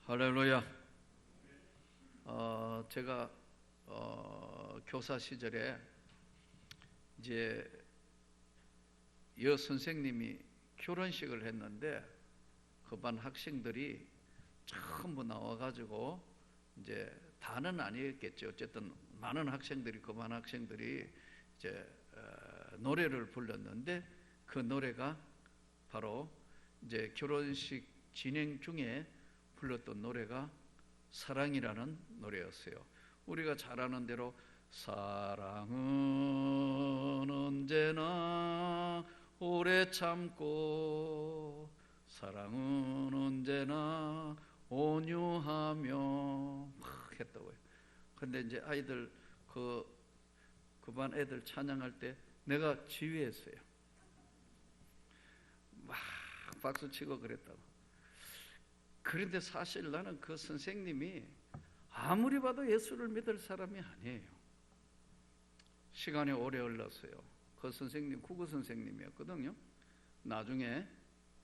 할렐루야. 제가 교사 시절에 이제 여 선생님이 결혼식을 했는데 그 반 학생들이 전부 나와가지고 이제 다는 아니었겠죠. 어쨌든 많은 학생들이 그 반 학생들이 이제 노래를 불렀는데 그 노래가 바로 이제 결혼식 진행 중에 불렀던 노래가 사랑이라는 노래였어요. 우리가 잘 아는 대로 사랑은 언제나 오래 참고 사랑은 언제나 온유하며 막 했다고요. 근데 이제 아이들 그 반 애들 찬양할 때 내가 지휘했어요. 막 박수 치고 그랬다고. 그런데 사실 나는 그 선생님이 아무리 봐도 예수를 믿을 사람이 아니에요. 시간이 오래 흘렀어요. 그 선생님 국어 선생님이었거든요. 나중에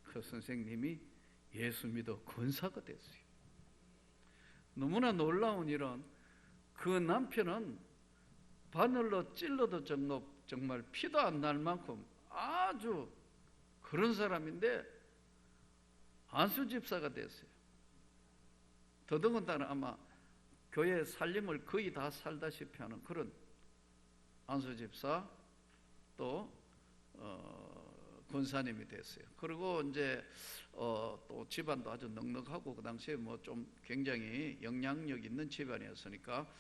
그 선생님이 예수 믿어 권사가 됐어요. 너무나 놀라운 일은 그 남편은 바늘로 찔러도 정말 피도 안 날 만큼 아주 그런 사람인데 안수 집사가 됐어요. 더더군다나 아마 교회 살림을 거의 다 살다시피 하는 그런 안수 집사 또 권사님이 됐어요. 그리고 이제 또 집안도 아주 넉넉하고 그 당시에 뭐 좀 굉장히 영향력 있는 집안이었으니까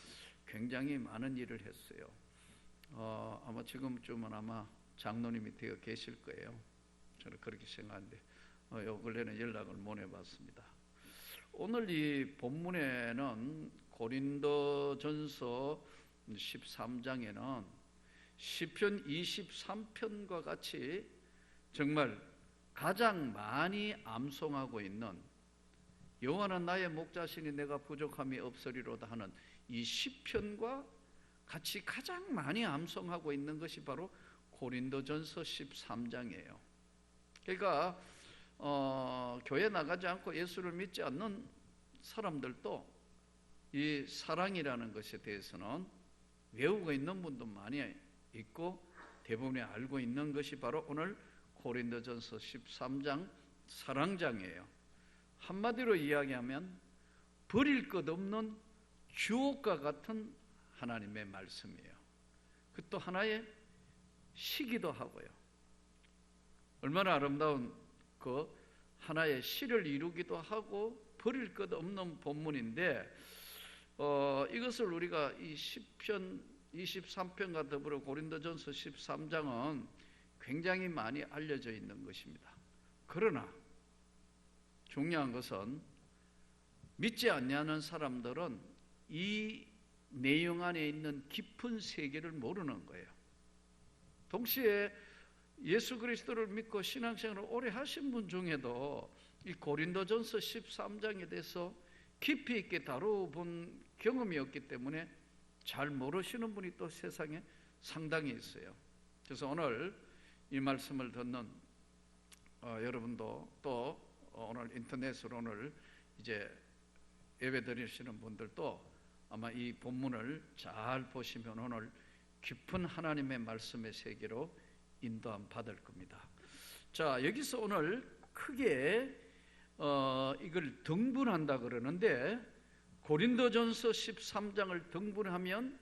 굉장히 많은 일을 했어요. 아마 지금쯤은 아마 장로님이 되어 계실 거예요. 저는 그렇게 생각하는데 요 근래는 연락을 못 해봤습니다. 오늘 이 본문에는 고린도전서 13장에는 시편 23편과 같이 정말 가장 많이 암송하고 있는 여호와는 나의 목자시니 내가 부족함이 없으리로다 하는 이 시편과 같이 가장 많이 암송하고 있는 것이 바로 고린도전서 13장이에요. 그러니까 교회 나가지 않고 예수를 믿지 않는 사람들도 이 사랑이라는 것에 대해서는 외우고 있는 분도 많이 있고 대부분이 알고 있는 것이 바로 오늘 고린도전서 13장 사랑장이에요. 한마디로 이야기하면 버릴 것 없는 주옥과 같은 하나님의 말씀이에요. 그 또 하나의 시기도 하고요. 얼마나 아름다운 그 하나의 시를 이루기도 하고 버릴 것 없는 본문인데 이것을 우리가 이 시편 23편과 더불어 고린도전서 13장은 굉장히 많이 알려져 있는 것입니다. 그러나 중요한 것은 믿지 않는 사람들은 이 내용 안에 있는 깊은 세계를 모르는 거예요. 동시에 예수 그리스도를 믿고 신앙생활을 오래 하신 분 중에도 이 고린도전서 13장에 대해서 깊이 있게 다뤄본 경험이 없기 때문에 잘 모르시는 분이 또 세상에 상당히 있어요. 그래서 오늘 이 말씀을 듣는 여러분도 또 오늘 인터넷으로 오늘 이제 예배 드리시는 분들도 아마 이 본문을 잘 보시면 오늘 깊은 하나님의 말씀의 세계로 인도함 받을 겁니다. 자, 여기서 오늘 크게 이걸 등분한다 그러는데 고린도전서 13장을 등분하면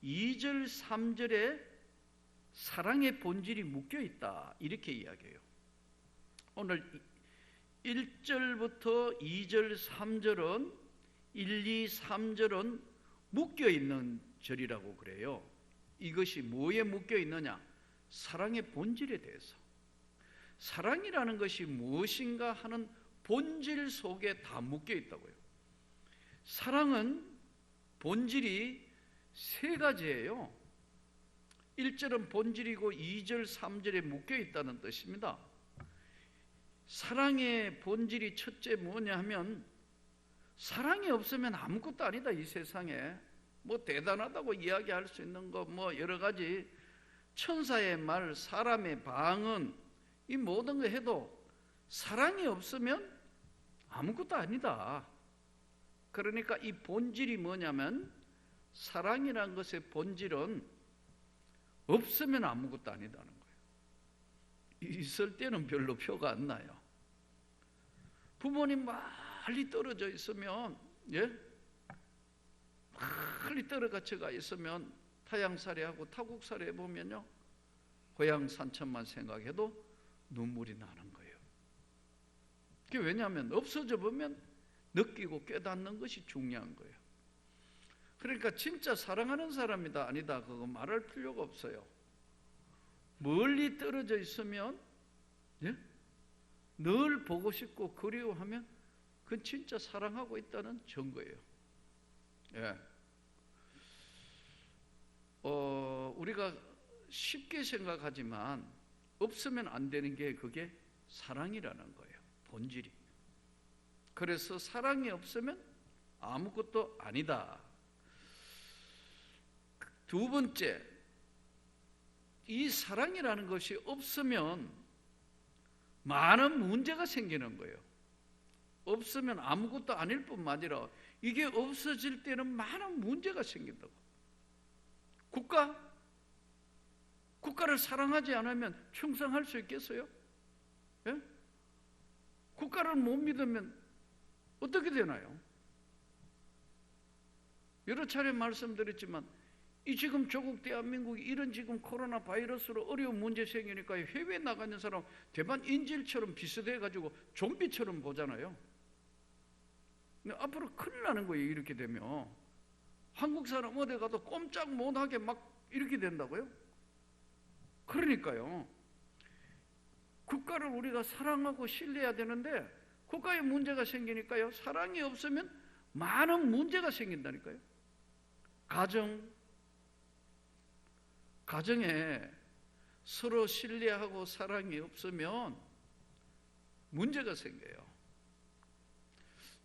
2절 3절에 사랑의 본질이 묶여 있다 이렇게 이야기해요. 오늘 1절부터 2절 3절은 1, 2, 3절은 묶여 있는 절이라고 그래요. 이것이 뭐에 묶여 있느냐? 사랑의 본질에 대해서. 사랑이라는 것이 무엇인가 하는 본질 속에 다 묶여 있다고요. 사랑은 본질이 세 가지예요. 1절은 본질이고 2절, 3절에 묶여 있다는 뜻입니다. 사랑의 본질이 첫째 뭐냐 하면 사랑이 없으면 아무것도 아니다. 이 세상에 뭐 대단하다고 이야기할 수 있는 거 뭐 여러 가지 천사의 말, 사람의 방언 이 모든 거 해도 사랑이 없으면 아무것도 아니다. 그러니까 이 본질이 뭐냐면, 사랑이라는 것의 본질은 없으면 아무것도 아니다는 거예요. 있을 때는 별로 표가 안 나요. 부모님 멀리 떨어져 있으면, 멀리 떨어져 있으면 타향살이하고 타국살이 해보면요, 고향 산천만 생각해도 눈물이 나는 거예요. 그게 왜냐하면 없어져 보면 느끼고 깨닫는 것이 중요한 거예요. 그러니까 진짜 사랑하는 사람이다 아니다 그거 말할 필요가 없어요. 멀리 떨어져 있으면 늘 보고 싶고 그리워하면 그건 진짜 사랑하고 있다는 증거예요. 우리가 쉽게 생각하지만 없으면 안 되는 게 그게 사랑이라는 거예요. 본질이. 그래서 사랑이 없으면 아무것도 아니다. 두 번째, 이 사랑이라는 것이 없으면 많은 문제가 생기는 거예요. 없으면 아무것도 아닐 뿐만 아니라 이게 없어질 때는 많은 문제가 생긴다고. 국가를 사랑하지 않으면 충성할 수 있겠어요? 국가를 못 믿으면 어떻게 되나요? 여러 차례 말씀드렸지만 이 지금 조국 대한민국이 이런 지금 코로나 바이러스로 어려운 문제 생기니까 해외에 나가 있는 사람 대만 인질처럼 비슷해 가지고 좀비처럼 보잖아요. 근데 앞으로 큰일 나는 거예요. 이렇게 되면 한국 사람 어디 가도 꼼짝 못하게 막 이렇게 된다고요. 그러니까요, 국가를 우리가 사랑하고 신뢰해야 되는데 국가에 문제가 생기니까요, 사랑이 없으면 많은 문제가 생긴다니까요. 가정에 서로 신뢰하고 사랑이 없으면 문제가 생겨요.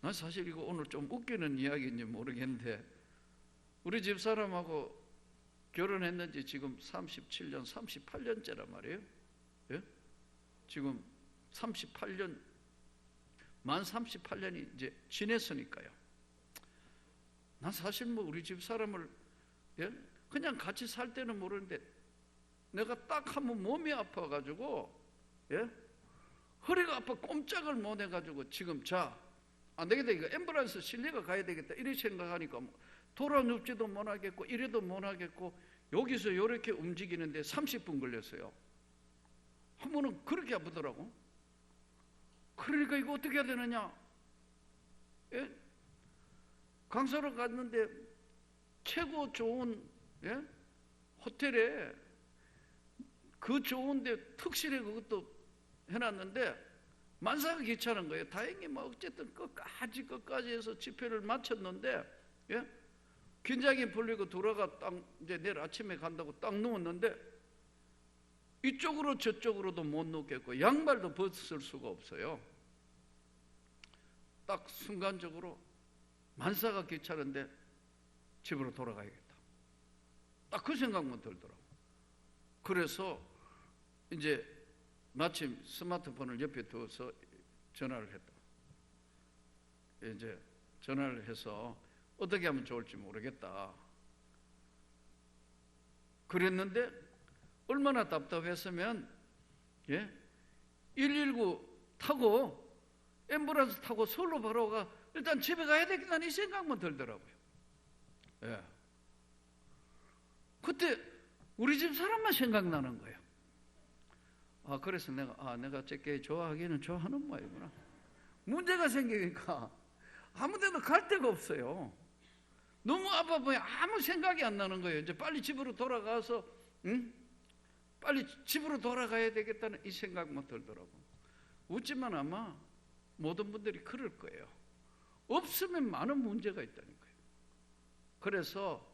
난 사실 이거 오늘 좀 웃기는 이야기인지 모르겠는데, 우리 집사람하고 결혼했는지 지금 37년, 38년째란 말이에요. 지금 38년, 만 38년이 이제 지냈으니까요. 난 사실 뭐 우리 집사람을 그냥 같이 살 때는 모르는데 내가 딱 하면 몸이 아파가지고 허리가 아파 꼼짝을 못 해가지고 지금 안 되겠다, 이거 앰뷸런스 실려가 가야 되겠다 이렇게 생각하니까 돌아눕지도 못하겠고 이래도 못하겠고 여기서 이렇게 움직이는데 30분 걸렸어요. 한 번은 그렇게 아프더라고. 그러니까 이거 어떻게 해야 되느냐, 강사로 갔는데 최고 좋은 호텔에 그 좋은데 특실에 그것도 해놨는데 만사가 귀찮은 거예요. 다행히 뭐 어쨌든 끝까지 해서 집회를 마쳤는데 긴장이 풀리고 돌아가 딱 이제 내일 아침에 간다고 딱 누웠는데 이쪽으로 저쪽으로도 못 눕겠고 양말도 벗을 수가 없어요. 딱 순간적으로 만사가 귀찮은데 집으로 돌아가야겠다, 딱 그 생각만 들더라고. 그래서 이제 마침 스마트폰을 옆에 두어서 전화를 했다. 이제 전화를 해서 어떻게 하면 좋을지 모르겠다 그랬는데, 얼마나 답답했으면 119 타고 앰뷸런스 타고 서울로 바로 가 일단 집에 가야 되겠다는 이 생각만 들더라고요. 그때 우리 집 사람만 생각나는 거예요. 그래서 내가 저게 좋아하기는 좋아하는 모양이구나. 문제가 생기니까 아무 데도 갈 데가 없어요. 너무 아파 보여 아무 생각이 안 나는 거예요. 이제 빨리 집으로 돌아가서 빨리 집으로 돌아가야 되겠다는 이 생각만 들더라고. 웃지만 아마 모든 분들이 그럴 거예요. 없으면 많은 문제가 있다는 거예요. 그래서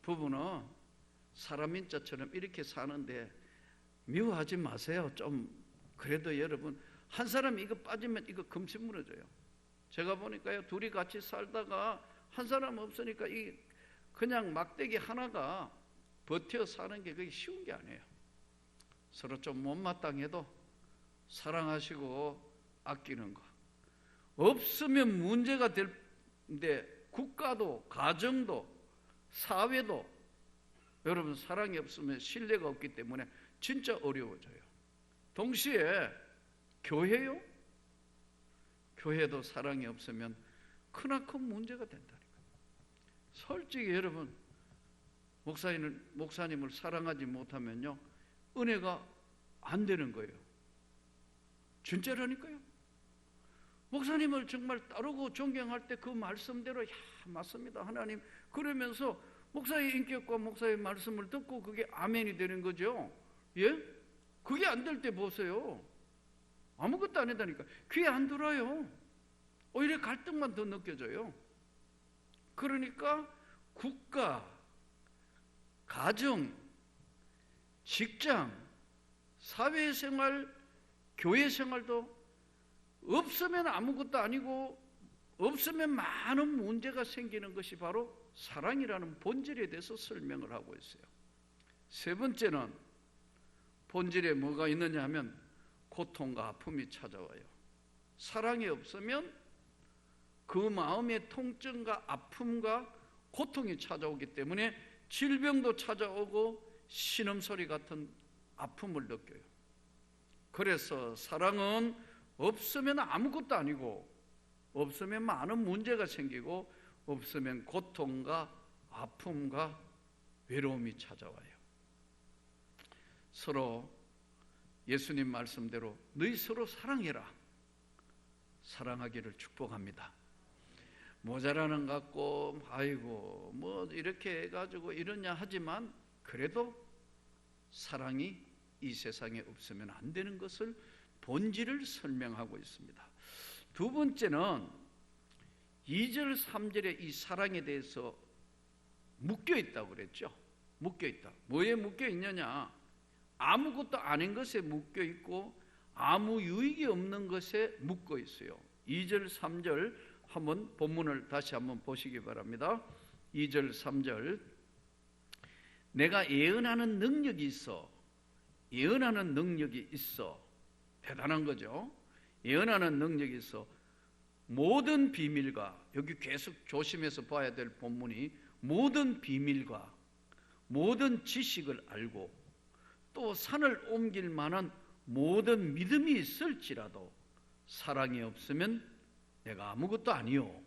부부는 사람인 자처럼 이렇게 사는데 미워하지 마세요. 좀 그래도 여러분, 한 사람이 이거 빠지면 이거 금세 무너져요. 제가 보니까요, 둘이 같이 살다가 한 사람 없으니까 이 그냥 막대기 하나가 버텨 사는 게 그게 쉬운 게 아니에요. 서로 좀 못마땅해도 사랑하시고 아끼는 거. 없으면 문제가 될 근데 국가도, 가정도, 사회도 여러분 사랑이 없으면 신뢰가 없기 때문에 진짜 어려워져요. 동시에 교회요? 교회도 사랑이 없으면 크나큰 문제가 된다니까요. 솔직히 여러분, 목사님을 사랑하지 못하면요, 은혜가 안 되는 거예요. 진짜라니까요. 목사님을 정말 따르고 존경할 때 그 말씀대로, 야, 맞습니다, 하나님, 그러면서 목사의 인격과 목사의 말씀을 듣고 그게 아멘이 되는 거죠. 예? 그게 안 될 때 보세요. 아무것도 안 한다니까. 귀에 안 들어요. 오히려 갈등만 더 느껴져요. 그러니까 국가, 가정, 직장, 사회생활, 교회생활도 없으면 아무것도 아니고 없으면 많은 문제가 생기는 것이 바로 사랑이라는 본질에 대해서 설명을 하고 있어요. 세 번째는 본질에 뭐가 있느냐 하면 고통과 아픔이 찾아와요. 사랑이 없으면 그 마음의 통증과 아픔과 고통이 찾아오기 때문에 질병도 찾아오고 신음소리 같은 아픔을 느껴요. 그래서 사랑은 없으면 아무것도 아니고 없으면 많은 문제가 생기고 없으면 고통과 아픔과 외로움이 찾아와요. 서로 예수님 말씀대로 너희 서로 사랑해라. 사랑하기를 축복합니다. 모자라는 것 같고 아이고 뭐 이렇게 해가지고 이러냐 하지만 그래도 사랑이 이 세상에 없으면 안 되는 것을 본질을 설명하고 있습니다. 두 번째는 2절 3절에 이 사랑에 대해서 묶여있다고 그랬죠. 묶여있다. 뭐에 묶여있느냐, 아무것도 아닌 것에 묶여있고 아무 유익이 없는 것에 묶어있어요. 2절 3절 한번 본문을 다시 한번 보시기 바랍니다. 2절 3절 내가 예언하는 능력이 있어. 예언하는 능력이 있어. 대단한 거죠. 예언하는 능력이 있어. 모든 비밀과, 여기 계속 조심해서 봐야 될 본문이 모든 비밀과 모든 지식을 알고 또 산을 옮길 만한 모든 믿음이 있을지라도 사랑이 없으면 내가 아무것도 아니요.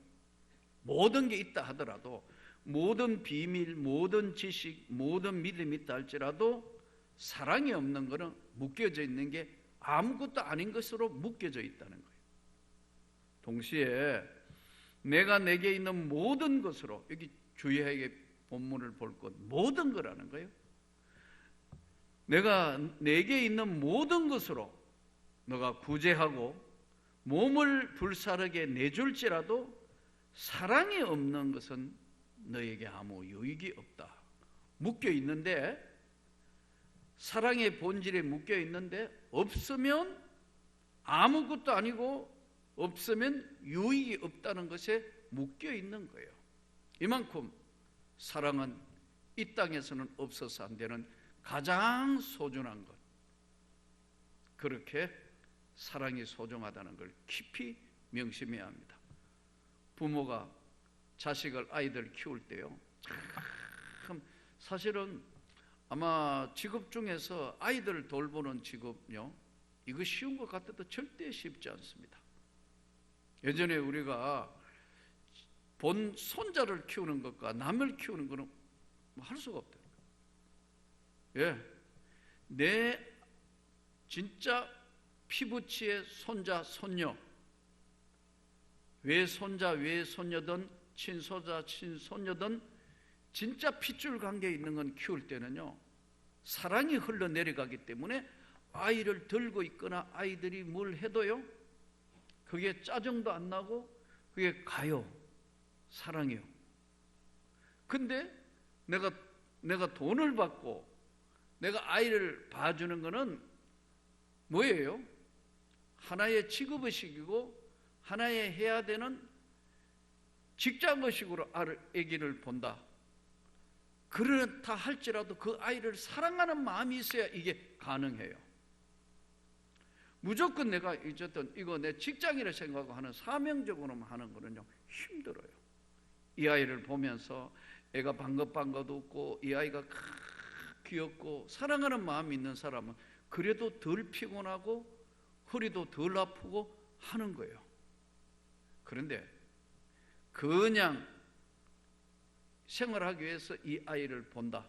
모든 게 있다 하더라도 모든 비밀, 모든 지식, 모든 믿음이 있다 할지라도 사랑이 없는 것은 묶여져 있는 게 아무것도 아닌 것으로 묶여져 있다는 거예요. 동시에 내가 내게 있는 모든 것으로, 여기 주의하게 본문을 볼 것, 모든 거라는 거예요. 내가 내게 있는 모든 것으로 너가 구제하고 몸을 불사르게 내줄지라도 사랑이 없는 것은 너에게 아무 유익이 없다. 묶여 있는데, 사랑의 본질에 묶여 있는데 없으면 아무것도 아니고 없으면 유익이 없다는 것에 묶여 있는 거예요. 이만큼 사랑은 이 땅에서는 없어서 안 되는 가장 소중한 것, 그렇게 사랑이 소중하다는 걸 깊이 명심해야 합니다. 부모가 자식을, 아이들 키울 때요, 참 사실은 아마 직업 중에서 아이들을 돌보는 직업요, 이거 쉬운 것 같아도 절대 쉽지 않습니다. 예전에 우리가 본 손자를 키우는 것과 남을 키우는 것은 할 수가 없다. 예, 내 진짜 피부치의 손자, 손녀, 외손자, 외손녀든 친손자, 친손녀든 진짜 핏줄 관계에 있는 건 키울 때는요, 사랑이 흘러내려가기 때문에 아이를 들고 있거나 아이들이 뭘 해도요, 그게 짜증도 안 나고 그게 가요. 사랑이요. 근데 내가 돈을 받고 내가 아이를 봐주는 거는 뭐예요? 하나의 직업의식이고 하나의 해야 되는 직장의식으로 아기를 본다. 그렇다 할지라도 그 아이를 사랑하는 마음이 있어야 이게 가능해요. 무조건 내가 어쨌든 이거 내 직장이라 생각하고 하는 사명적으로만 하는 거는요, 힘들어요. 이 아이를 보면서 애가 방긋방긋 웃고 이 아이가 귀엽고 사랑하는 마음이 있는 사람은 그래도 덜 피곤하고 허리도 덜 아프고 하는 거예요. 그런데 그냥 생활하기 위해서 이 아이를 본다.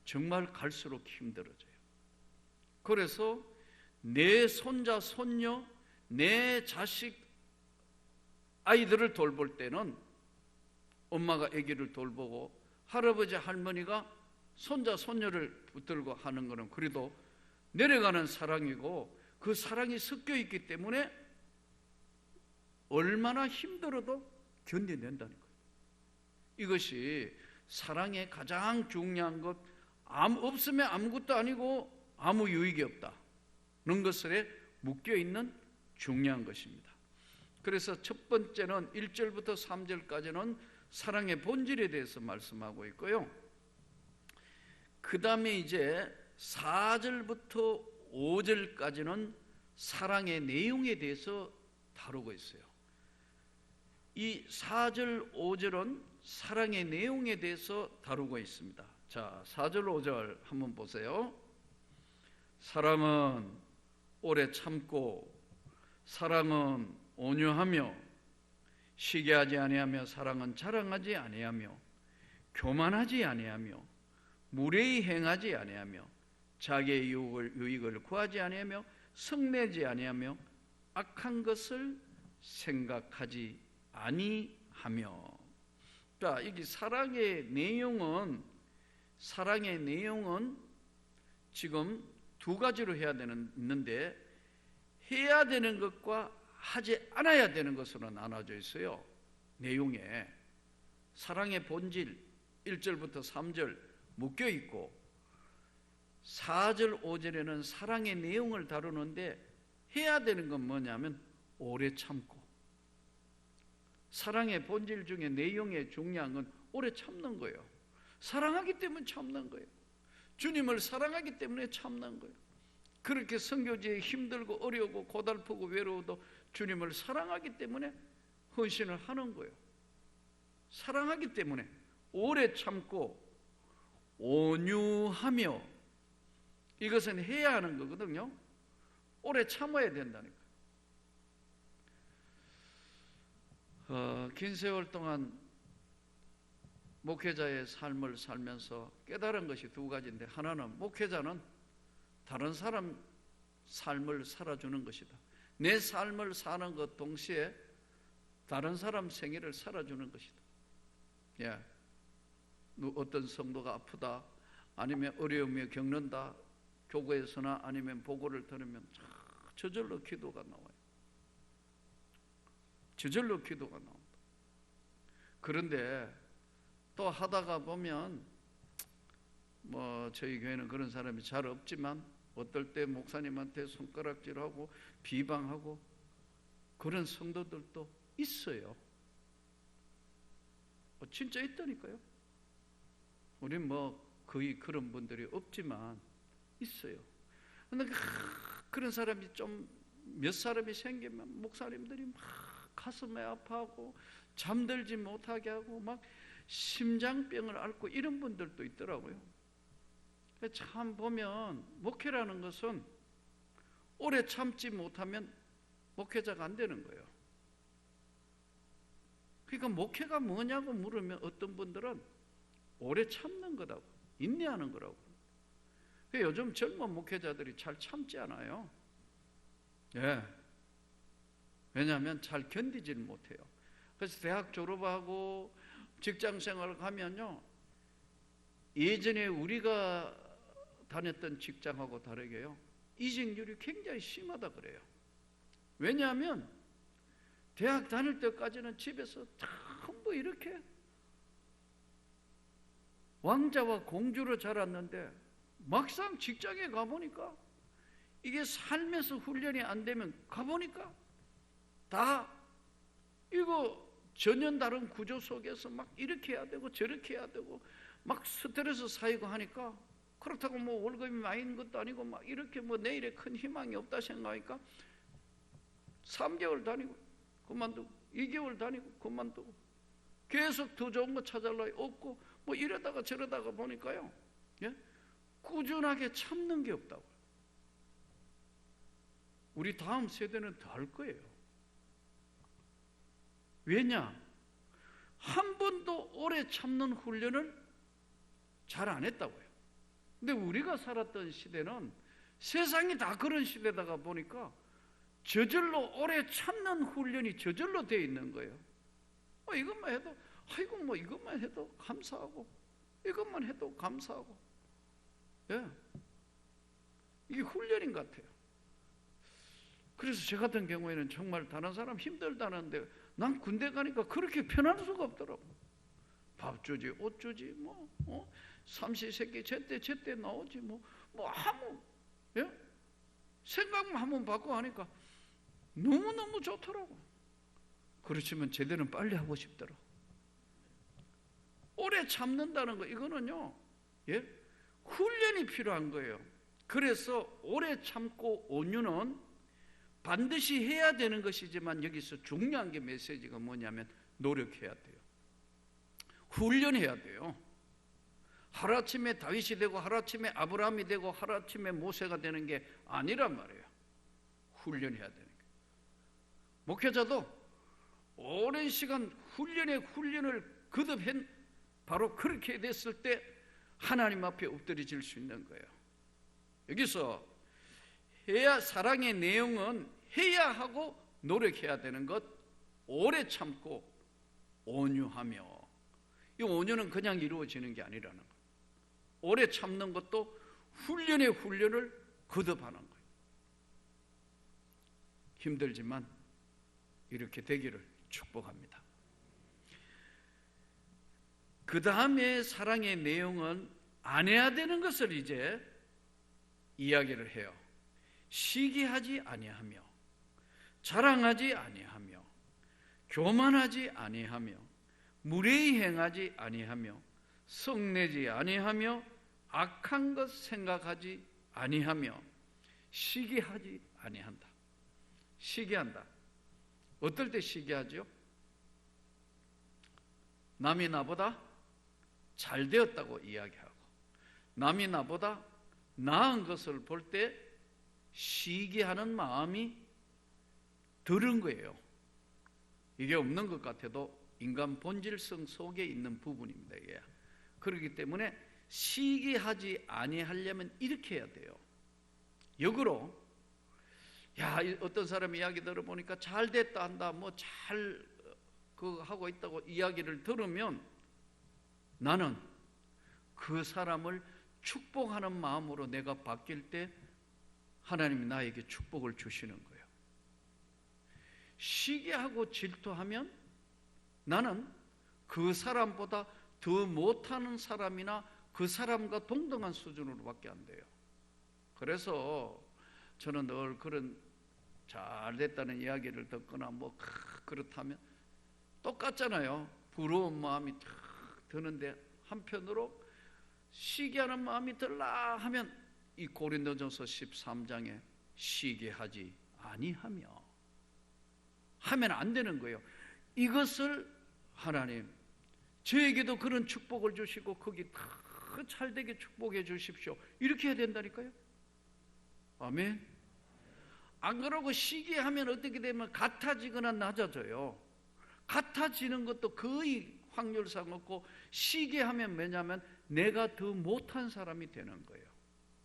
정말 갈수록 힘들어져요. 그래서 내 손자, 손녀, 내 자식 아이들을 돌볼 때는 엄마가 아기를 돌보고 할아버지, 할머니가 손자, 손녀를 붙들고 하는 것은 그래도 내려가는 사랑이고 그 사랑이 섞여 있기 때문에 얼마나 힘들어도 견뎌낸다는 거예요. 이것이 사랑의 가장 중요한 것, 없으면 아무것도 아니고 아무 유익이 없다는 것에 묶여있는 중요한 것입니다. 그래서 첫 번째는 1절부터 3절까지는 사랑의 본질에 대해서 말씀하고 있고요. 그 다음에 이제 4절부터 5절까지는 사랑의 내용에 대해서 다루고 있어요. 이 4절, 5절은 사랑의 내용에 대해서 다루고 있습니다. 자, 4절, 5절 한번 보세요. 사랑은 오래 참고 사랑은 온유하며 시기하지 아니하며 사랑은 자랑하지 아니하며 교만하지 아니하며 무례히 행하지 아니하며 자기의 유익을 구하지 아니하며 성내지 아니하며 악한 것을 생각하지 아니하며. 자, 여기 사랑의 내용은 지금 두 가지로 해야 있는데 해야 되는 것과 하지 않아야 되는 것으로 나눠져 있어요. 내용에 사랑의 본질 1절부터 3절 묶여 있고 4절, 5절에는 사랑의 내용을 다루는데 해야 되는 건 뭐냐면 오래 참고, 사랑의 본질 중에 내용에 중요한 건 오래 참는 거예요. 사랑하기 때문에 참는 거예요. 주님을 사랑하기 때문에 참는 거예요. 그렇게 선교지에 힘들고 어려우고 고달프고 외로워도 주님을 사랑하기 때문에 헌신을 하는 거예요. 사랑하기 때문에 오래 참고 온유하며, 이것은 해야 하는 거거든요. 오래 참아야 된다니까. 긴 세월 동안 목회자의 삶을 살면서 깨달은 것이 두 가지인데, 하나는 목회자는 다른 사람 삶을 살아주는 것이다. 내 삶을 사는 것 동시에 다른 사람 생애를 살아주는 것이다. 예. 어떤 성도가 아프다, 아니면 어려움을 겪는다, 교회에서나 아니면 보고를 들으면 저절로 기도가 나와요. 저절로 기도가 나온다. 그런데 또 하다가 보면 저희 교회는 그런 사람이 잘 없지만 어떨 때 목사님한테 손가락질하고 비방하고 그런 성도들도 있어요. 진짜 있다니까요. 우린 거의 그런 분들이 없지만 있어요. 그런데 그런 사람이 좀 몇 사람이 생기면 목사님들이 막 가슴에 아파하고 잠들지 못하게 하고 막 심장병을 앓고 이런 분들도 있더라고요. 참 보면 목회라는 것은 오래 참지 못하면 목회자가 안 되는 거예요. 그러니까 목회가 뭐냐고 물으면 어떤 분들은 오래 참는 거라고, 인내하는 거라고. 요즘 젊은 목회자들이 잘 참지 않아요. 예. 왜냐하면 잘 견디질 못해요. 그래서 대학 졸업하고 직장 생활을 하면요, 예전에 우리가 다녔던 직장하고 다르게요, 이직률이 굉장히 심하다 그래요. 왜냐하면 대학 다닐 때까지는 집에서 전부 이렇게 왕자와 공주로 자랐는데 막상 직장에 가보니까 이게 살면서 훈련이 안 되면 가보니까 다 이거 전혀 다른 구조 속에서 막 이렇게 해야 되고 저렇게 해야 되고 막 스트레스 쌓이고 하니까, 그렇다고 월급이 많이 있는 것도 아니고 막 이렇게 내일에 큰 희망이 없다 생각하니까 3개월 다니고 그만두고 2개월 다니고 그만두고 계속 더 좋은 거 찾으려고 없고 뭐 이러다가 저러다가 보니까요, 예? 꾸준하게 참는 게 없다고요. 우리 다음 세대는 더 할 거예요. 왜냐? 한 번도 오래 참는 훈련을 잘 안 했다고요. 근데 우리가 살았던 시대는 세상이 다 그런 시대다가 보니까 저절로 오래 참는 훈련이 저절로 되어 있는 거예요. 이것만 해도, 아이고 뭐 이것만 해도 감사하고, 이것만 해도 감사하고, 예, 이게 훈련인 것 같아요. 그래서 저 같은 경우에는 정말 다른 사람 힘들다는데 난 군대 가니까 그렇게 편할 수가 없더라고. 밥 주지, 옷 주지, 삼시세끼 제때 나오지, 아무, 예? 생각만 한번 받고 하니까 너무너무 좋더라고. 그렇지만 제대로는 빨리 하고 싶더라고. 오래 참는다는 거, 이거는요, 예? 훈련이 필요한 거예요. 그래서 오래 참고 온유는 반드시 해야 되는 것이지만 여기서 중요한 게 메시지가 뭐냐면 노력해야 돼요. 훈련해야 돼요. 하루아침에 다윗이 되고 하루아침에 아브라함이 되고 하루아침에 모세가 되는 게 아니란 말이에요. 훈련해야 되는 게. 목회자도 오랜 시간 훈련을 거듭한 바로 그렇게 됐을 때 하나님 앞에 엎드려질 수 있는 거예요. 여기서 사랑의 내용은 해야 하고 노력해야 되는 것, 오래 참고 온유하며. 이 온유는 그냥 이루어지는 게 아니라는 거예요. 오래 참는 것도 훈련의 훈련을 거듭하는 거예요. 힘들지만 이렇게 되기를 축복합니다. 그 다음에 사랑의 내용은 안 해야 되는 것을 이제 이야기를 해요. 시기하지 아니하며, 자랑하지 아니하며, 교만하지 아니하며, 무례히 행하지 아니하며, 성내지 아니하며, 악한 것 생각하지 아니하며, 시기하지 아니한다. 시기한다. 어떨 때 시기하죠? 남이 나보다 잘 되었다고 이야기하고, 남이 나보다 나은 것을 볼 때 시기하는 마음이 들은 거예요. 이게 없는 것 같아도 인간 본질성 속에 있는 부분입니다. 이게. 그렇기 때문에 시기하지 아니하려면 이렇게 해야 돼요. 역으로, 어떤 사람 이야기 들어보니까 잘 됐다 한다, 잘 하고 있다고 이야기를 들으면 나는 그 사람을 축복하는 마음으로 내가 바뀔 때 하나님이 나에게 축복을 주시는 거예요. 시기하고 질투하면 나는 그 사람보다 더 못하는 사람이나 그 사람과 동등한 수준으로밖에 안 돼요. 그래서 저는 늘 그런 잘 됐다는 이야기를 듣거나 그렇다면 똑같잖아요. 부러운 마음이 탁 드는데 한편으로 시기하는 마음이 들라 하면 이 고린도전서 13장에 시기하지 아니하며 하면 안 되는 거예요. 이것을 하나님 저에게도 그런 축복을 주시고 거기 다 잘되게 축복해 주십시오. 이렇게 해야 된다니까요. 아멘. 안 그러고 시기하면 어떻게 되면 같아지거나 낮아져요. 같아지는 것도 거의 확률상 없고, 시기하면 뭐냐면 내가 더 못한 사람이 되는 거예요.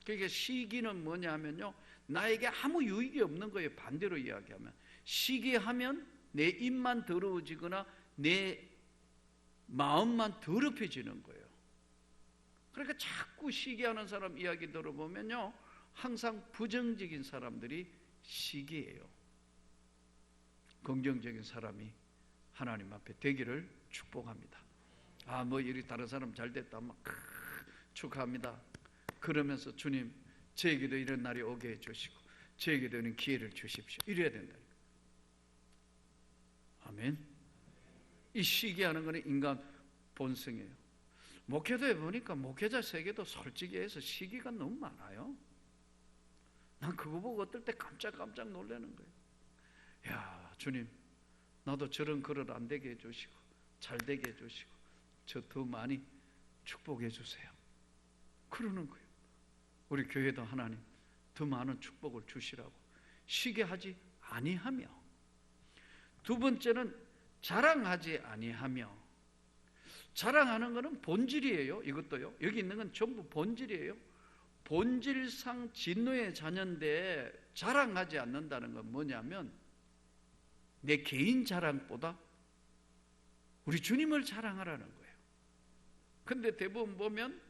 그러니까 시기는 뭐냐면요, 나에게 아무 유익이 없는 거예요. 반대로 이야기하면 시기하면 내 입만 더러워지거나 내 마음만 더럽혀지는 거예요. 그러니까 자꾸 시기하는 사람 이야기 들어보면요, 항상 부정적인 사람들이 시기예요. 긍정적인 사람이 하나님 앞에 되기를 축복합니다. 이리 다른 사람 잘 됐다, 축하합니다. 그러면서 주님, 저에게도 이런 날이 오게 해주시고 저에게도 이런 기회를 주십시오. 이래야 된다. 아멘. 이 시기하는 것은 인간 본성이에요. 목회도에 보니까 목회자 세계도 솔직히 해서 시기가 너무 많아요. 난 그거 보고 어떨 때 깜짝 놀라는 거예요. 주님, 나도 저런 그릇 안 되게 해주시고 잘 되게 해주시고 저 더 많이 축복해 주세요. 그러는 거예요. 우리 교회도 하나님 더 많은 축복을 주시라고 쉬게 하지 아니하며, 두 번째는 자랑하지 아니하며. 자랑하는 것은 본질이에요. 이것도요. 여기 있는 건 전부 본질이에요. 본질상 진노의 자녀인데 자랑하지 않는다는 건 뭐냐면 내 개인 자랑보다 우리 주님을 자랑하라는 거예요. 근데 대부분 보면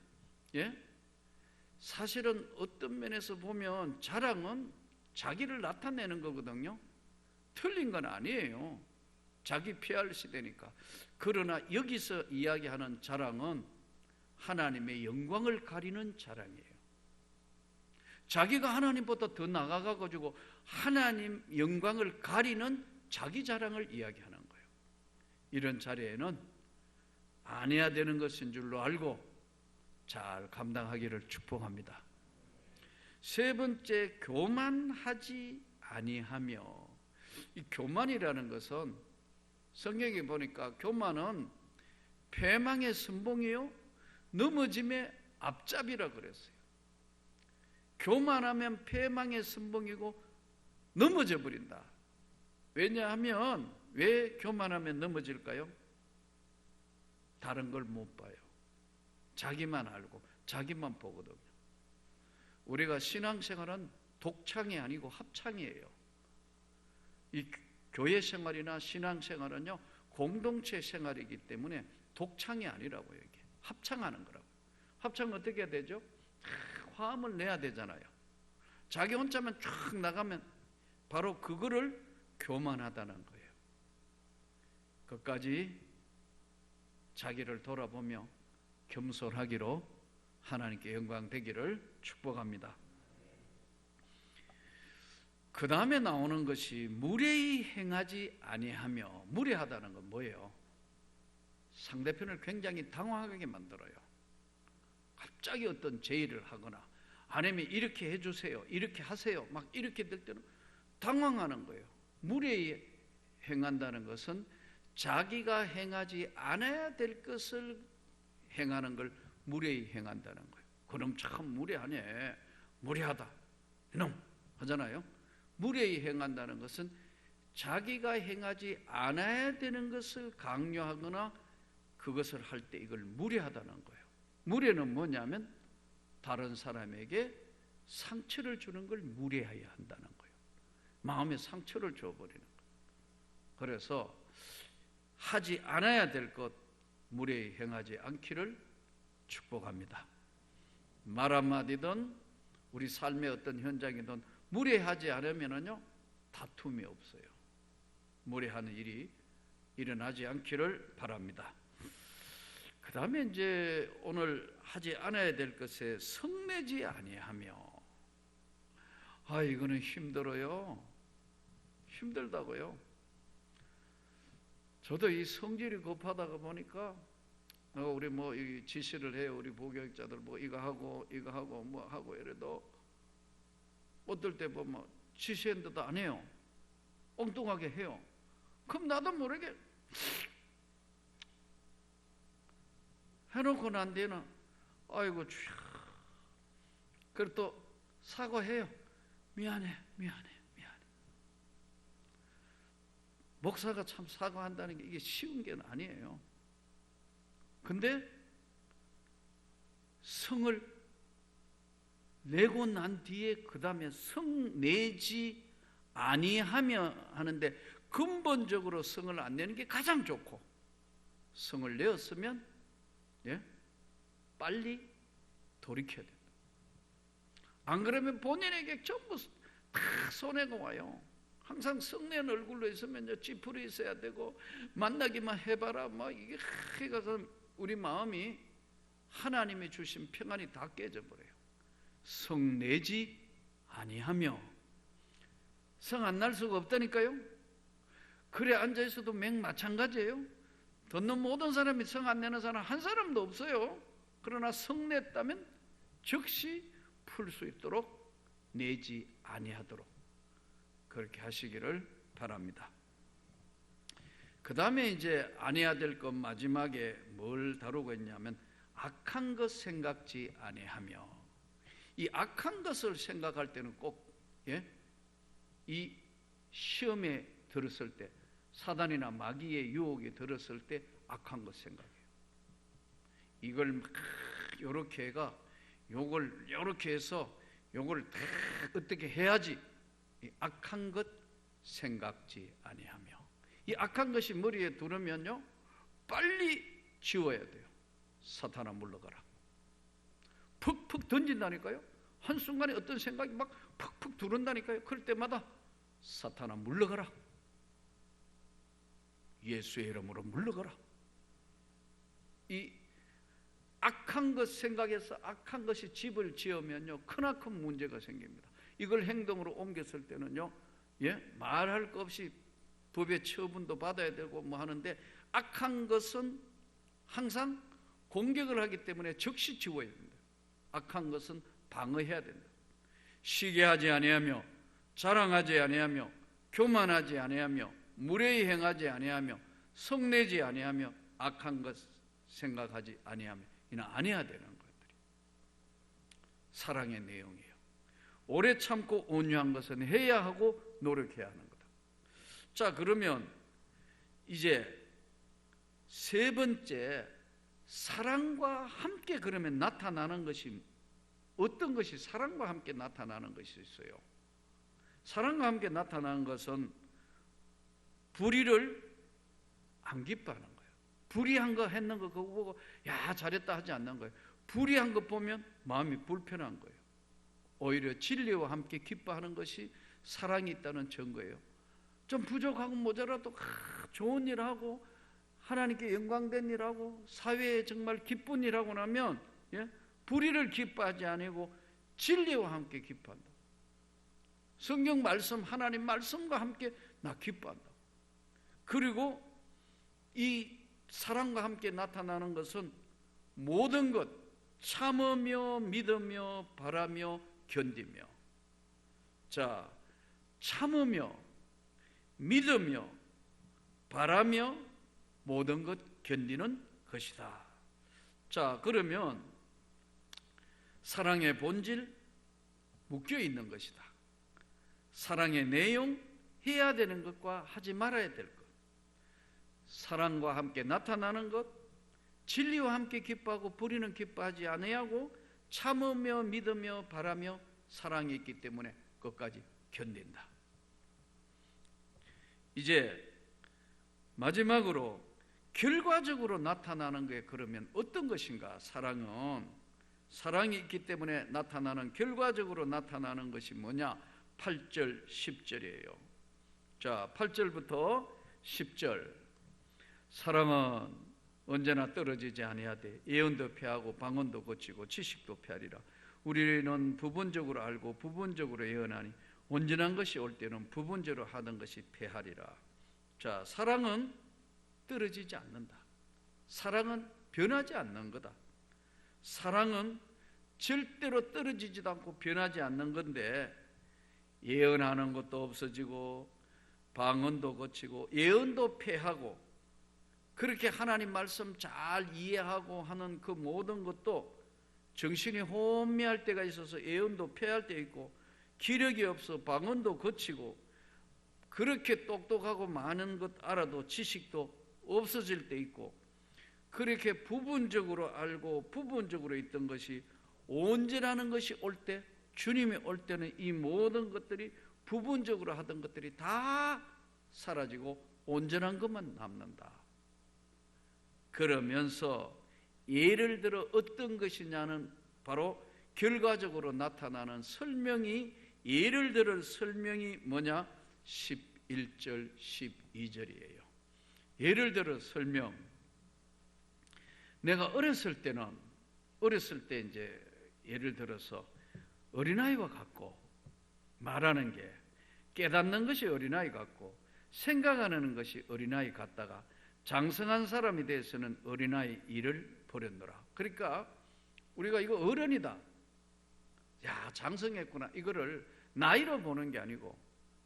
사실은 어떤 면에서 보면 자랑은 자기를 나타내는 거거든요. 틀린 건 아니에요. 자기 PR 시대니까. 그러나 여기서 이야기하는 자랑은 하나님의 영광을 가리는 자랑이에요. 자기가 하나님보다 더 나아가가지고 하나님 영광을 가리는 자기 자랑을 이야기하는 거예요. 이런 자리에는 안 해야 되는 것인 줄로 알고 잘 감당하기를 축복합니다. 세 번째, 교만하지 아니하며. 이 교만이라는 것은 성경에 보니까 교만은 패망의 선봉이요 넘어짐의 앞잡이라 그랬어요. 교만하면 패망의 선봉이고 넘어져 버린다. 왜냐하면 왜 교만하면 넘어질까요? 다른 걸 못 봐요. 자기만 알고 자기만 보거든요. 우리가 신앙생활은 독창이 아니고 합창이에요. 이 교회 생활이나 신앙생활은요 공동체 생활이기 때문에 독창이 아니라고요. 이게 합창하는 거라고. 합창 어떻게 해야 되죠? 화음을 내야 되잖아요. 자기 혼자만 쫙 나가면 바로 그거를 교만하다는 거예요. 끝까지 자기를 돌아보며 겸손하기로 하나님께 영광 되기를 축복합니다. 그 다음에 나오는 것이 무례히 행하지 아니하며. 무례하다는 건 뭐예요? 상대편을 굉장히 당황하게 만들어요. 갑자기 어떤 제의를 하거나 아니면 이렇게 해주세요, 이렇게 하세요, 막 이렇게 될 때는 당황하는 거예요. 무례히 행한다는 것은 자기가 행하지 않아야 될 것을 행하는 걸 무례히 행한다는 거예요. 그럼 참 무례하네, 무례하다 이놈 하잖아요. 무례히 행한다는 것은 자기가 행하지 않아야 되는 것을 강요하거나 그것을 할 때 이걸 무례하다는 거예요. 무례는 뭐냐면 다른 사람에게 상처를 주는 걸 무례해야 한다는 거예요. 마음에 상처를 줘버리는 거예요. 그래서 하지 않아야 될 것 무례히 행하지 않기를 축복합니다. 말 한마디든 우리 삶의 어떤 현장이든 무례하지 않으면요 다툼이 없어요. 무례하는 일이 일어나지 않기를 바랍니다. 그 다음에 이제 오늘 하지 않아야 될 것에 성내지 아니하며. 이거는 힘들어요. 힘들다고요. 저도 이 성질이 급하다가 보니까 우리 뭐 이 지시를 해요. 우리 부교육자들 뭐 이거 하고 뭐 하고 이래도 어떨 때 보면 지시했는데도 안 해요. 엉뚱하게 해요. 그럼 나도 모르게 해놓고 난 뒤에는 아이고 주야. 그리고 또 사과해요. 미안해. 목사가 참 사과한다는 게 이게 쉬운 게 아니에요. 근데 성을 내고 난 뒤에 그 다음에 성 내지 아니하며 하는데 근본적으로 성을 안 내는 게 가장 좋고, 성을 내었으면 빨리 돌이켜야 된다. 안 그러면 본인에게 전부 다 손해가 와요. 항상 성낸 얼굴로 있으면 찌푸리 있어야 되고 만나기만 해봐라 뭐 이게 해가서 우리 마음이 하나님이 주신 평안이 다 깨져버려요. 성내지 아니하며. 성 안 날 수가 없다니까요. 그래 앉아있어도 맹 마찬가지예요. 듣는 모든 사람이 성 안 내는 사람 한 사람도 없어요. 그러나 성 냈다면 즉시 풀 수 있도록 내지 아니하도록 그렇게 하시기를 바랍니다. 그 다음에 이제 안 해야 될 것 마지막에 뭘 다루고 있냐면 악한 것 생각지 아니하며, 이 악한 것을 생각할 때는 꼭 이 시험에 들었을 때, 사단이나 마귀의 유혹에 들었을 때 악한 것 생각해요. 이걸 막 요렇게 해가 요걸 요렇게 해서 요걸 다 어떻게 해야지, 이 악한 것 생각지 아니하며, 이 악한 것이 머리에 들으면요 빨리 지워야 돼요. 사탄아 물러가라. 푹푹 던진다니까요. 한순간에 어떤 생각이 막 푹푹 들어온다니까요. 그럴 때마다 사탄아 물러가라. 예수의 이름으로 물러가라. 이 악한 것 생각해서 악한 것이 집을 지으면요 크나큰 문제가 생깁니다. 이걸 행동으로 옮겼을 때는요 말할 것 없이 법의 처분도 받아야 되고 뭐 하는데, 악한 것은 항상 공격을 하기 때문에 즉시 지워야 됩니다. 악한 것은 방어해야 된다. 시기하지 아니하며 자랑하지 아니하며 교만하지 아니하며 무례히 행하지 아니하며 성내지 아니하며 악한 것 생각하지 아니하며, 이는 안 해야 되는 것들이 사랑의 내용이에요. 오래 참고 온유한 것은 해야 하고 노력해야 하는 거다. 자, 그러면 이제 세 번째, 사랑과 함께 그러면 나타나는 것이 어떤 것이 사랑과 함께 나타나는 것이 있어요. 사랑과 함께 나타나는 것은 불의를 안 기뻐하는 거예요. 불의한 거 했는 거 그거 보고 야 잘했다 하지 않는 거예요. 불의한 거 보면 마음이 불편한 거예요. 오히려 진리와 함께 기뻐하는 것이 사랑이 있다는 증거예요. 좀 부족하고 모자라도 좋은 일 하고 하나님께 영광된 일 하고 사회에 정말 기쁜 일 하고 나면 불의를 기뻐하지 아니고 진리와 함께 기뻐한다. 성경 말씀, 하나님 말씀과 함께 나 기뻐한다. 그리고 이 사랑과 함께 나타나는 것은 모든 것 참으며 믿으며 바라며 견디며. 자, 참으며 믿으며 바라며 모든 것 견디는 것이다. 자, 그러면 사랑의 본질 묶여 있는 것이다. 사랑의 내용, 해야 되는 것과 하지 말아야 될 것, 사랑과 함께 나타나는 것, 진리와 함께 기뻐하고 불의는 기뻐하지 아니하고 참으며 믿으며 바라며 사랑이 있기 때문에 끝까지 견딘다. 이제 마지막으로 결과적으로 나타나는 게 그러면 어떤 것인가? 사랑이 있기 때문에 나타나는, 결과적으로 나타나는 것이 뭐냐? 8절 10절이에요 자, 8절부터 10절. 사랑은 언제나 떨어지지 아니하되 예언도 폐하고 방언도 고치고 지식도 폐하리라. 우리는 부분적으로 알고 부분적으로 예언하니 온전한 것이 올 때는 부분적으로 하던 것이 폐하리라. 자, 사랑은 떨어지지 않는다. 사랑은 변하지 않는 거다. 사랑은 절대로 떨어지지도 않고 변하지 않는 건데, 예언하는 것도 없어지고 방언도 고치고 예언도 폐하고 그렇게 하나님 말씀 잘 이해하고 하는 그 모든 것도 정신이 혼미할 때가 있어서 예언도 폐할 때 있고, 기력이 없어 방언도 거치고 그렇게 똑똑하고 많은 것 알아도 지식도 없어질 때 있고, 그렇게 부분적으로 알고 부분적으로 있던 것이 온전하는 것이 올 때, 주님이 올 때는 이 모든 것들이 부분적으로 하던 것들이 다 사라지고 온전한 것만 남는다. 그러면서 예를 들어 어떤 것이냐는 바로 결과적으로 나타나는 설명이, 예를 들어 설명이 뭐냐? 11절 12절이에요 예를 들어 설명. 내가 어렸을 때 이제 예를 들어서 어린아이와 같고, 말하는 게 깨닫는 것이 어린아이 같고 생각하는 것이 어린아이 같다가 장성한 사람이 돼서는 어린아이 일을 버렸노라. 그러니까 우리가 이거 어른이다, 야 장성했구나, 이거를 나이로 보는 게 아니고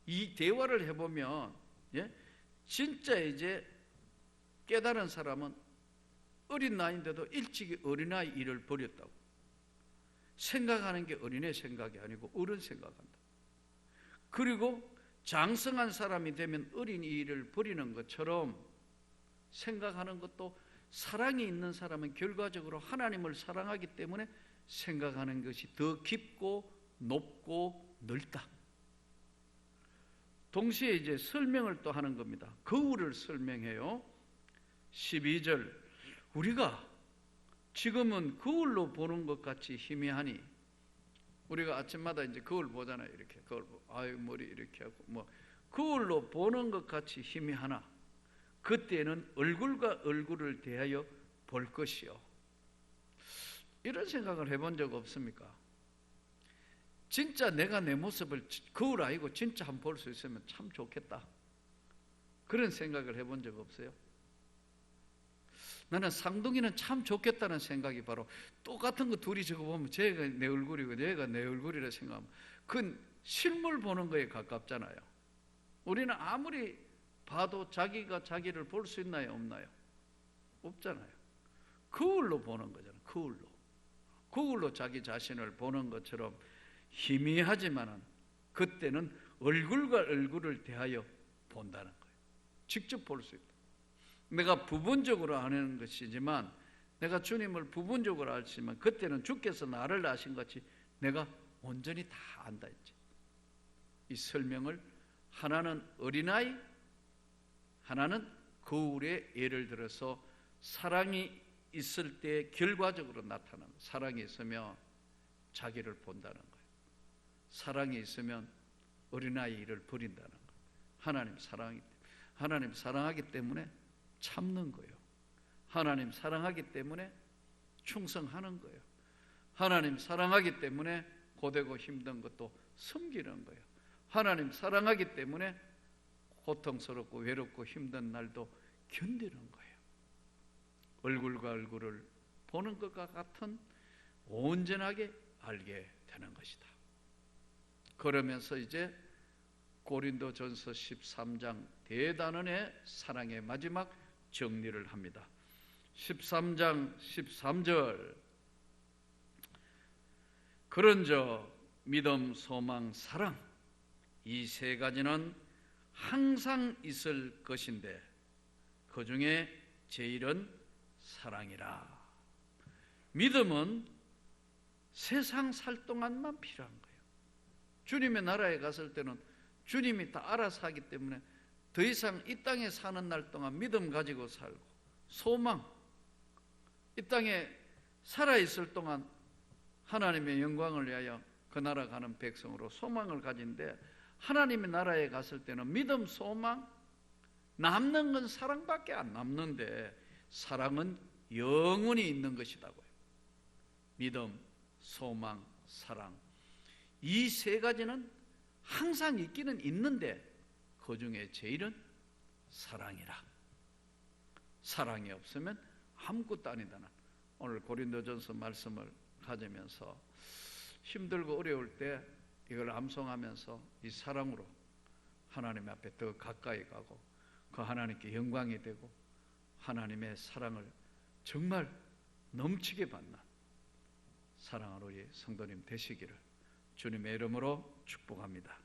이 대화를 해보면 진짜 이제 깨달은 사람은 어린 나이인데도 일찍이 어린아이 일을 버렸다고. 생각하는 게 어린애 생각이 아니고 어른 생각한다. 그리고 장성한 사람이 되면 어린 일을 버리는 것처럼 생각하는 것도, 사랑이 있는 사람은 결과적으로 하나님을 사랑하기 때문에 생각하는 것이 더 깊고 높고 넓다. 동시에 이제 설명을 또 하는 겁니다. 거울을 설명해요. 12절, 우리가 지금은 거울로 보는 것 같이 희미하니, 우리가 아침마다 이제 거울 보잖아요. 이렇게 거울 보고, 아유 머리 이렇게 하고, 뭐 거울로 보는 것 같이 희미하나 그때는 얼굴과 얼굴을 대하여 볼 것이요. 이런 생각을 해본 적 없습니까? 진짜 내가 내 모습을 거울 아니고 진짜 한번 볼 수 있으면 참 좋겠다. 그런 생각을 해본 적 없어요? 나는 쌍둥이는 참 좋겠다는 생각이, 바로 똑같은 거 둘이 적어보면 쟤가 내 얼굴이고 얘가 내 얼굴이라 생각하면 그건 실물 보는 거에 가깝잖아요. 우리는 아무리 봐도 자기가 자기를 볼 수 있나요? 없나요? 없잖아요. 거울로 보는 거잖아요. 거울로 자기 자신을 보는 것처럼 희미하지만은 그때는 얼굴과 얼굴을 대하여 본다는 거예요. 직접 볼 수 있다. 내가 부분적으로 아는 것이지만, 내가 주님을 부분적으로 알지만 그때는 주께서 나를 아신 같이 내가 온전히 다 안다 했지. 이 설명을 하나는 어린아이, 하나는 거울에 예를 들어서 사랑이 있을 때 결과적으로 나타나는 거예요. 사랑이 있으면 자기를 본다는 거예요. 사랑이 있으면 어린아이 일을 버린다는 거예요. 하나님 사랑하기 때문에 참는 거예요. 하나님 사랑하기 때문에 충성하는 거예요. 하나님 사랑하기 때문에 고되고 힘든 것도 섬기는 거예요. 하나님 사랑하기 때문에 고통스럽고 외롭고 힘든 날도 견디는 거예요. 얼굴과 얼굴을 보는 것과 같은 온전하게 알게 되는 것이다. 그러면서 이제 고린도전서 13장 대단원의 사랑의 마지막 정리를 합니다. 13장 13절, 그런저 믿음, 소망, 사랑, 이 세 가지는 항상 있을 것인데 그 중에 제일은 사랑이라. 믿음은 세상 살 동안만 필요한 거예요. 주님의 나라에 갔을 때는 주님이 다 알아서 하기 때문에 더 이상 이 땅에 사는 날 동안 믿음 가지고 살고, 소망, 이 땅에 살아있을 동안 하나님의 영광을 위하여 그 나라 가는 백성으로 소망을 가진데, 하나님의 나라에 갔을 때는 믿음, 소망, 남는 건 사랑밖에 안 남는데 사랑은 영원히 있는 것이라고요. 믿음, 소망, 사랑, 이 세 가지는 항상 있기는 있는데 그 중에 제일은 사랑이라. 사랑이 없으면 아무것도 아니다는, 오늘 고린도전서 말씀을 가지면서 힘들고 어려울 때 이걸 암송하면서 이 사랑으로 하나님 앞에 더 가까이 가고 그 하나님께 영광이 되고 하나님의 사랑을 정말 넘치게 받는 사랑하는 우리 성도님 되시기를 주님의 이름으로 축복합니다.